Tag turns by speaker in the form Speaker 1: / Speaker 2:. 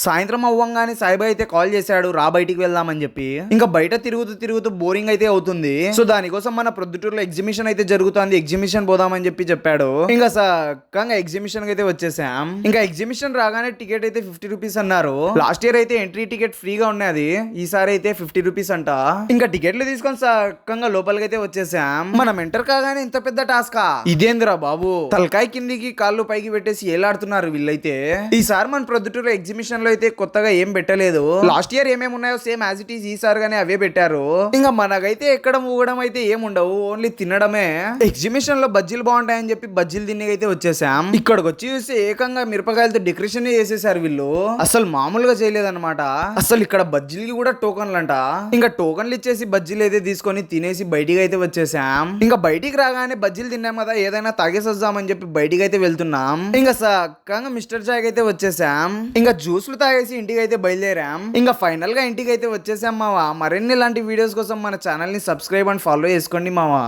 Speaker 1: సాయంత్రం అవ్వంగానే సాయిబాయ్ అయితే కాల్ చేశాడు, రా బయటికి వెళ్దామని చెప్పి. ఇంకా బయట తిరుగుతూ తిరుగుతూ బోరింగ్ అయితే అవుతుంది. సో దానికోసం మన ప్రొద్దుటూరులో ఎగ్జిబిషన్ అయితే జరుగుతుంది, ఎగ్జిబిషన్ పోదామని చెప్పాడు. ఇంకా సక్కంగా ఎగ్జిబిషన్ అయితే వచ్చేసాం. ఇంకా ఎగ్జిబిషన్ రాగానే టికెట్ అయితే 50 రూపీస్ అన్నారు. లాస్ట్ ఇయర్ అయితే ఎంట్రీ టికెట్ ఫ్రీగా ఉన్నది, ఈసారి అయితే 50 రూపీస్ అంట. ఇంకా టికెట్లు తీసుకొని సక్కంగా లోపలికి అయితే వచ్చేసాం. మనం ఎంటర్ కాగానే ఇంత పెద్ద టాస్కా ఇదేందిరా బాబు, తలకాయ కిందికి కాళ్ళు పైకి పెట్టేసి ఏలాడుతున్నారు వీళ్ళైతే. ఈసారి మన ప్రొద్దుటూరు ఎగ్జిబిషన్ లో అయితే కొత్తగా ఏం పెట్టలేదు. లాస్ట్ ఇయర్ ఏమేమి ఉన్నాయో సేమ్ యాజ్ ఇట్ ఈస్ ఈసారి గానీ అవే పెట్టారు. ఇంకా మనకైతే ఎక్కడ ఊగడం అయితే ఏముండవు, ఓన్లీ తినడమే. ఎగ్జిబిషన్ లో బజ్జీలు బాగుంటాయని చెప్పి బజ్జీలు తినేకైతే వచ్చేసాం. ఇక్కడికి వచ్చి చూస్తే ఏకంగా మిరపకాయలతో డెకరేషన్ చేసేసారు వీళ్ళు, అసలు మామూలుగా చేయలేదన్నమాట. అసలు ఇక్కడ బజ్జీలకి కూడా టోకన్లు అంట. ఇంకా టోకన్లు ఇచ్చేసి బజ్జీలు అయితే తీసుకొని తినేసి బయటికి అయితే వచ్చేసాం. ఇంకా బయటికి రాగానే బజ్జీలు తిన్నాం కదా, ఏదైనా తాగేసి వద్దామని చెప్పి బయటికి అయితే వెళ్తున్నాం. ఇంకా సక్కంగా మిస్టర్ చాయ్ అయితే వచ్చేసాం. ఇంకా జ్యూస్లు తాగేసి ఇంటికి అయితే బయలుదేరాం. ఇంకా ఫైనల్ గా ఇంటికి అయితే వచ్చేసాం మావా. మరిన్ని ఇలాంటి వీడియోస్ కోసం మన ఛానల్ ని సబ్స్క్రైబ్ అండ్ ఫాలో చేసుకోండి మావా.